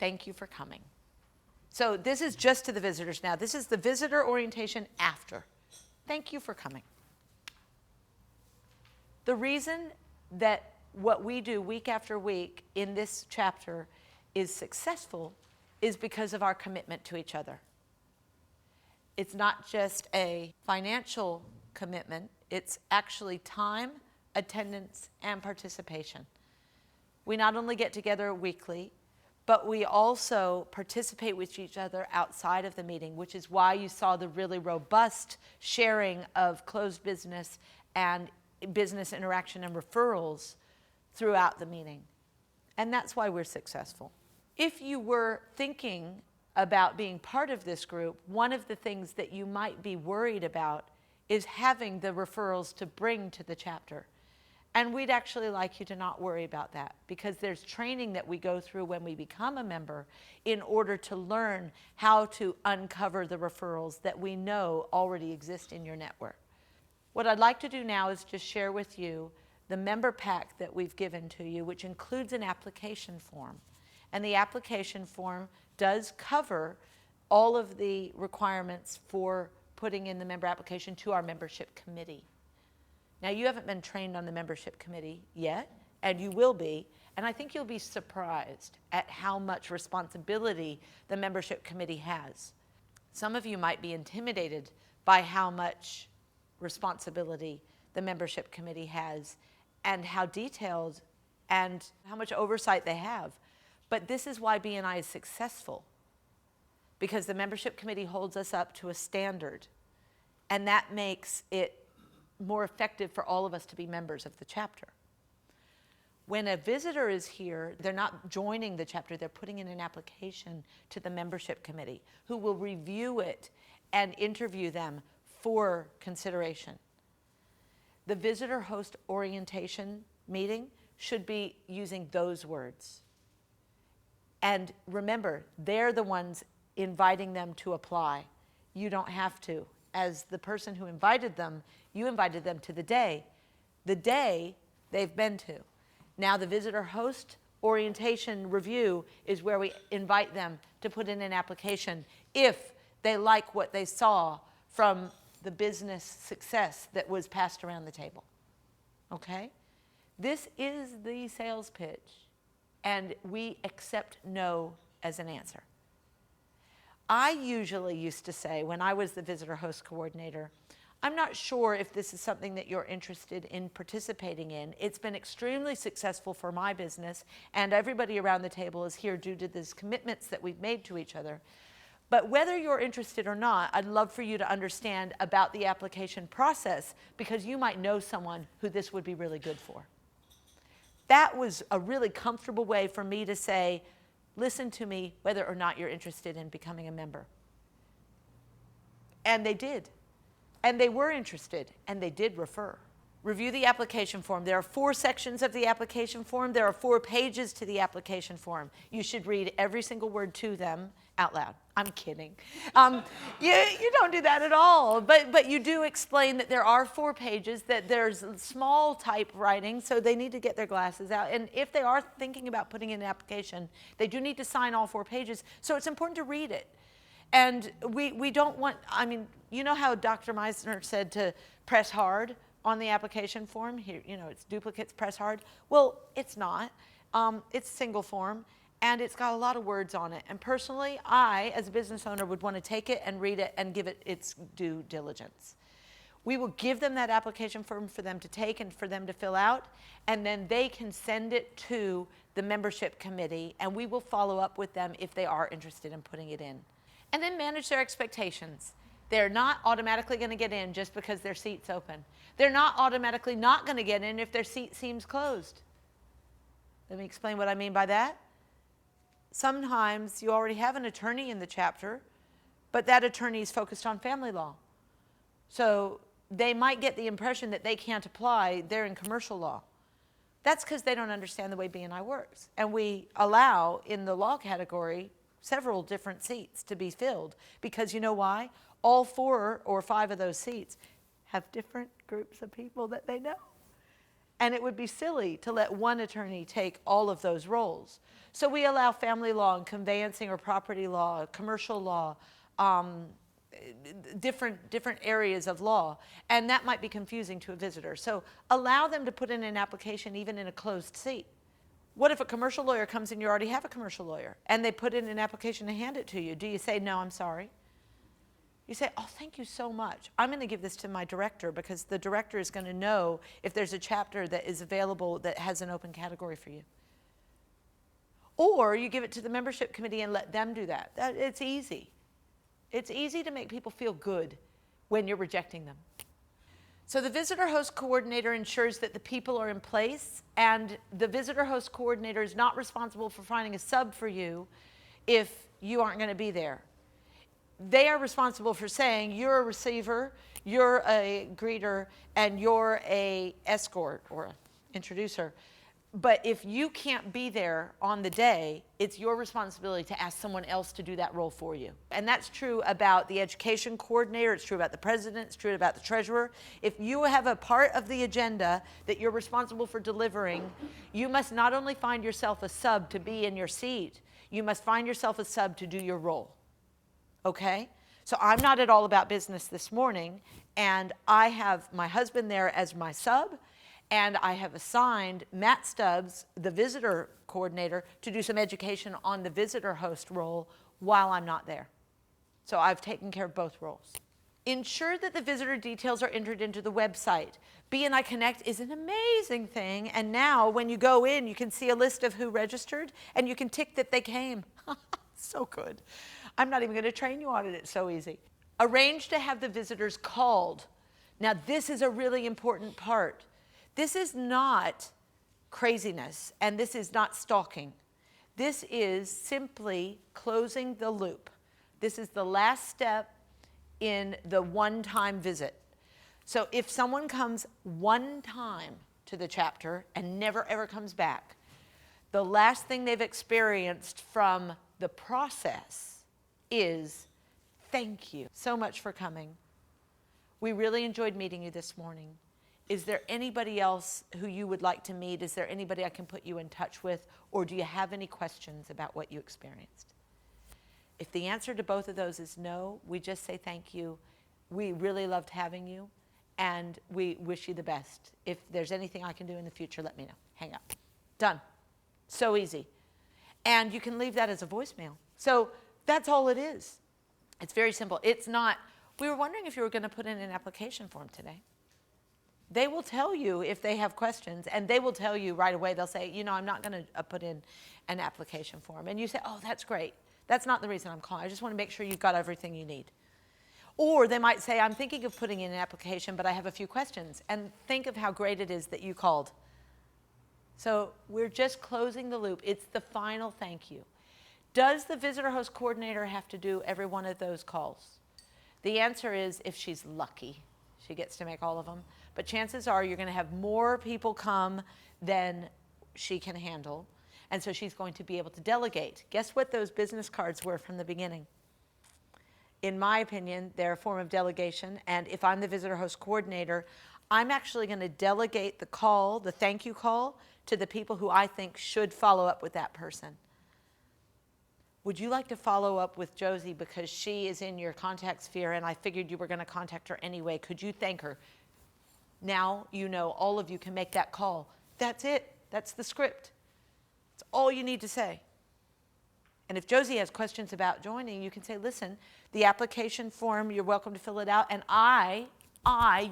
Thank you for coming. So this is just to the visitors now. This is the visitor orientation after. Thank you for coming. The reason that what we do week after week in this chapter is successful is because of our commitment to each other. It's not just a financial commitment, it's actually time, attendance, and participation. We not only get together weekly, but we also participate with each other outside of the meeting, which is why you saw the really robust sharing of closed business and business interaction and referrals throughout the meeting. And that's why we're successful. If you were thinking about being part of this group, one of the things that you might be worried about is having the referrals to bring to the chapter. And we'd actually like you to not worry about that, because there's training that we go through when we become a member in order to learn how to uncover the referrals that we know already exist in your network. What I'd like to do now is just share with you the member pack that we've given to you, which includes an application form. And the application form does cover all of the requirements for putting in the member application to our membership committee. Now, you haven't been trained on the membership committee yet, and you will be, and I think you'll be surprised at how much responsibility the membership committee has. Some of you might be intimidated by how much responsibility the membership committee has and how detailed and how much oversight they have. But this is why BNI is successful, because the membership committee holds us up to a standard, and that makes it more effective for all of us to be members of the chapter. When a visitor is here, they're not joining the chapter, they're putting in an application to the membership committee, who will review it and interview them for consideration. The visitor host orientation meeting should be using those words. And remember, they're the ones inviting them to apply. You don't have to. As the person who invited them, you invited them to the day they've been to. Now the visitor host orientation review is where we invite them to put in an application if they like what they saw from the business success that was passed around the table. Okay? This is the sales pitch, and we accept no as an answer. I usually used to say, when I was the visitor host coordinator, I'm not sure if this is something that you're interested in participating in. It's been extremely successful for my business, and everybody around the table is here due to these commitments that we've made to each other. But whether you're interested or not, I'd love for you to understand about the application process, because you might know someone who this would be really good for. That was a really comfortable way for me to say, listen to me whether or not you're interested in becoming a member. And they did. And they were interested, and they did refer. Review the application form. There are 4 sections of the application form. There are 4 pages to the application form. You should read every single word to them out loud. I'm kidding. You don't do that at all. But you do explain that there are 4 pages, that there's small type writing, so they need to get their glasses out. And if they are thinking about putting in an application, they do need to sign all 4 pages. So it's important to read it. And we don't want, I mean, you know how Dr. Meisner said to press hard on the application form? Here, you know, it's duplicates, press hard. Well, it's not. It's single form, and it's got a lot of words on it. And personally, I, as a business owner, would want to take it and read it and give it its due diligence. We will give them that application form for them to take and for them to fill out, and then they can send it to the membership committee, and we will follow up with them if they are interested in putting it in. And then manage their expectations. They're not automatically going to get in just because their seat's open. They're not automatically not going to get in if their seat seems closed. Let me explain what I mean by that. Sometimes you already have an attorney in the chapter, but that attorney is focused on family law. So they might get the impression that they can't apply, they're in commercial law. That's because they don't understand the way BNI works. And we allow, in the law category, several different seats to be filled, because you know why? All 4 or 5 of those seats have different groups of people that they know. And it would be silly to let one attorney take all of those roles. So we allow family law and conveyancing or property law, commercial law, different areas of law. And that might be confusing to a visitor. So allow them to put in an application even in a closed seat. What if a commercial lawyer comes and you already have a commercial lawyer and they put in an application to hand it to you? Do you say, no, I'm sorry? You say, oh, thank you so much. I'm going to give this to my director because the director is going to know if there's a chapter that is available that has an open category for you. Or you give it to the membership committee and let them do that. It's easy. It's easy to make people feel good when you're rejecting them. So the visitor host coordinator ensures that the people are in place, and the visitor host coordinator is not responsible for finding a sub for you if you aren't going to be there. They are responsible for saying you're a receiver, you're a greeter, and you're a escort or an introducer. But if you can't be there on the day, it's your responsibility to ask someone else to do that role for you. And that's true about the education coordinator, it's true about the president, it's true about the treasurer. If you have a part of the agenda that you're responsible for delivering, you must not only find yourself a sub to be in your seat, you must find yourself a sub to do your role. Okay? So I'm not at all about business this morning, and I have my husband there as my sub, and I have assigned Matt Stubbs, the visitor coordinator, to do some education on the visitor host role while I'm not there. So I've taken care of both roles. Ensure that the visitor details are entered into the website. BNI Connect is an amazing thing, and now when you go in, you can see a list of who registered, and you can tick that they came. So good. I'm not even going to train you on it. It's so easy. Arrange to have the visitors called. Now, this is a really important part. This is not craziness, and this is not stalking. This is simply closing the loop. This is the last step in the one-time visit. So if someone comes one time to the chapter and never, ever comes back, the last thing they've experienced from the process is thank you so much for coming. We really enjoyed meeting you this morning. Is there anybody else who you would like to meet? Is there anybody I can put you in touch with? Or do you have any questions about what you experienced? If the answer to both of those is no, we just say thank you. We really loved having you, and we wish you the best. If there's anything I can do in the future, let me know. Hang up. Done. So easy. And you can leave that as a voicemail. So that's all it is. It's very simple. It's not, we were wondering if you were going to put in an application form today. They will tell you if they have questions, and they will tell you right away. They'll say, you know, I'm not going to put in an application form. And you say, oh, that's great. That's not the reason I'm calling. I just want to make sure you've got everything you need. Or they might say, I'm thinking of putting in an application, but I have a few questions. And think of how great it is that you called. So we're just closing the loop. It's the final thank you. Does the visitor host coordinator have to do every one of those calls? The answer is, if she's lucky, she gets to make all of them. But chances are you're going to have more people come than she can handle. And so she's going to be able to delegate. Guess what those business cards were from the beginning? In my opinion, they're a form of delegation. And if I'm the visitor host coordinator, I'm actually going to delegate the call, the thank you call, to the people who I think should follow up with that person. Would you like to follow up with Josie because she is in your contact sphere and I figured you were going to contact her anyway? Could you thank her? Now you know all of you can make that call. That's it. That's the script. That's all you need to say. And if Josie has questions about joining, you can say, listen, the application form, you're welcome to fill it out, and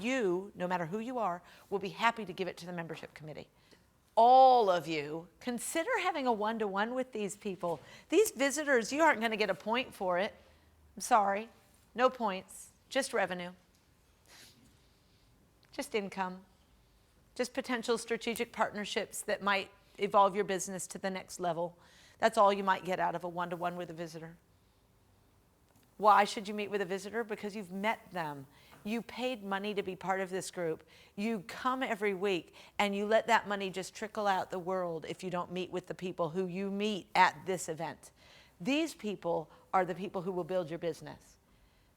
you, no matter who you are, will be happy to give it to the membership committee. All of you, consider having a one-to-one with these people. These visitors, you aren't going to get a point for it. I'm sorry. No points. Just revenue. Just income. Just potential strategic partnerships that might evolve your business to the next level. That's all you might get out of a one-to-one with a visitor. Why should you meet with a visitor? Because you've met them. You paid money to be part of this group. You come every week, and you let that money just trickle out the world if you don't meet with the people who you meet at this event. These people are the people who will build your business.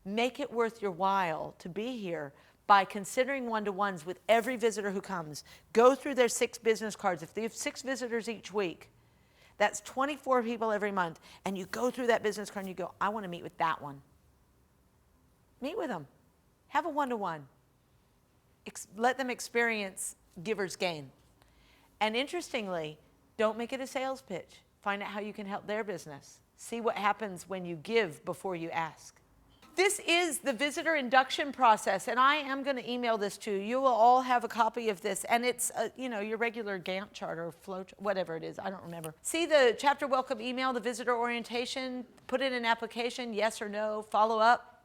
Make it worth your while to be here by considering one-to-ones with every visitor who comes. Go through their 6 business cards. If they have 6 visitors each week, that's 24 people every month, and you go through that business card and you go, I want to meet with that one. Meet with them. Have a one-to-one. Let them experience giver's gain. And interestingly, don't make it a sales pitch. Find out how you can help their business. See what happens when you give before you ask. This is the visitor induction process, and I am going to email this to you. You will all have a copy of this, and it's your regular Gantt chart or flow, whatever it is. I don't remember. See the chapter welcome email, the visitor orientation, put in an application, yes or no, follow up,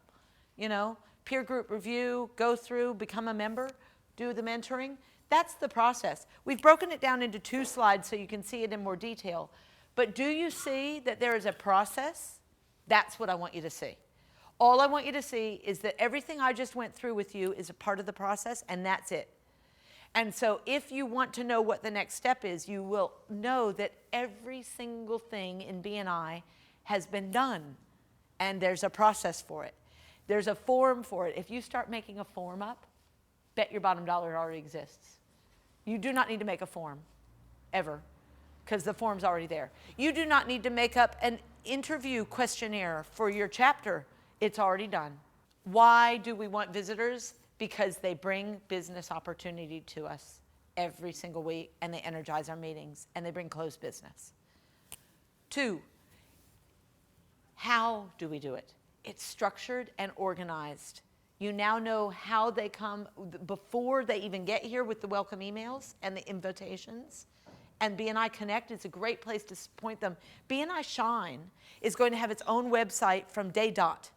peer group review, go through, become a member, do the mentoring. That's the process. We've broken it down into 2 slides so you can see it in more detail. But do you see that there is a process? That's what I want you to see. All I want you to see is that everything I just went through with you is a part of the process, and that's it. And so if you want to know what the next step is, you will know that every single thing in BNI has been done, and there's a process for it. There's a form for it. If you start making a form up, bet your bottom dollar already exists. You do not need to make a form, ever, because the form's already there. You do not need to make up an interview questionnaire for your chapter. It's already done. Why do we want visitors? Because they bring business opportunity to us every single week, and they energize our meetings, and they bring closed business. 2, how do we do it? It's structured and organized. You now know how they come before they even get here with the welcome emails and the invitations. And BNI Connect is a great place to point them. BNI Shine is going to have its own website from day dot,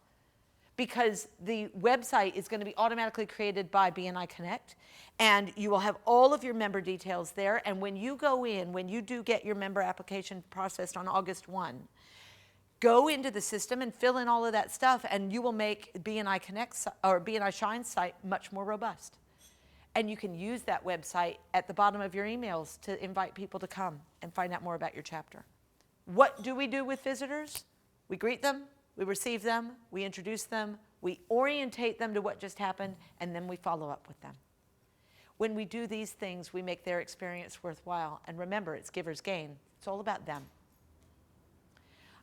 because the website is going to be automatically created by BNI Connect, and you will have all of your member details there. And when you go in, when you do get your member application processed on August 1, go into the system and fill in all of that stuff, and you will make BNI Connect or BNI Shine site much more robust. And you can use that website at the bottom of your emails to invite people to come and find out more about your chapter. What do we do with visitors? We greet them, we receive them, we introduce them, we orientate them to what just happened, and then we follow up with them. When we do these things, we make their experience worthwhile. And remember, it's giver's gain. It's all about them.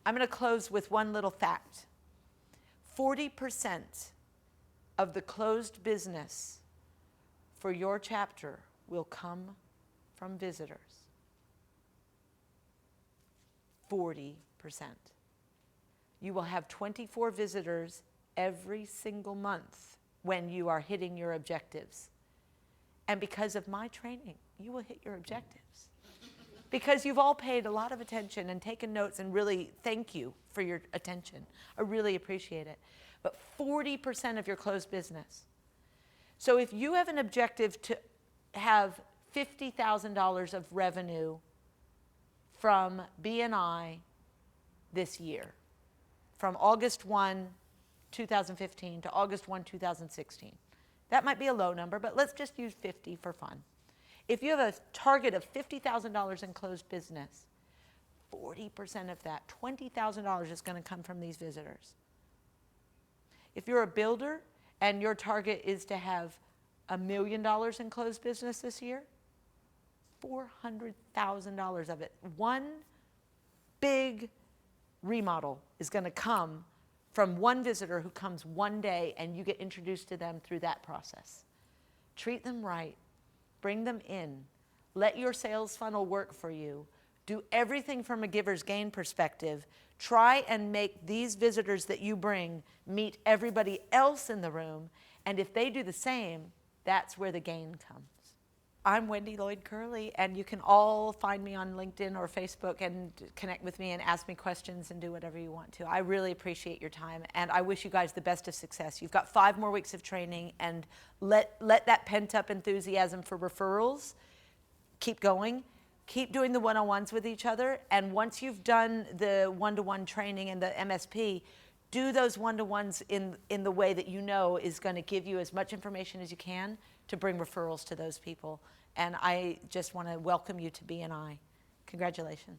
I'm going to close with one little fact. 40% of the closed business for your chapter will come from visitors. 40%. You will have 24 visitors every single month when you are hitting your objectives. And because of my training, you will hit your objectives. Because you've all paid a lot of attention and taken notes, and really thank you for your attention. I really appreciate it. But 40% of your closed business. So if you have an objective to have $50,000 of revenue from BNI this year, from August 1, 2015 to August 1, 2016. That might be a low number, but let's just use 50 for fun. If you have a target of $50,000 in closed business, 40% of that, $20,000 is going to come from these visitors. If you're a builder and your target is to have $1 million in closed business this year, $400,000 of it, one big remodel is going to come from one visitor who comes one day, and you get introduced to them through that process. Treat them right. Bring them in. Let your sales funnel work for you. Do everything from a giver's gain perspective. Try and make these visitors that you bring meet everybody else in the room. And if they do the same, that's where the gain comes. I'm Wendy Lloyd Curley, and you can all find me on LinkedIn or Facebook and connect with me and ask me questions and do whatever you want to. I really appreciate your time, and I wish you guys the best of success. You've got 5 more weeks of training, and let that pent-up enthusiasm for referrals keep going. Keep doing the one-on-ones with each other, and once you've done the one-to-one training and the MSP, do those one-to-ones in the way that you know is going to give you as much information as you can to bring referrals to those people. And I just want to welcome you to BNI. Congratulations.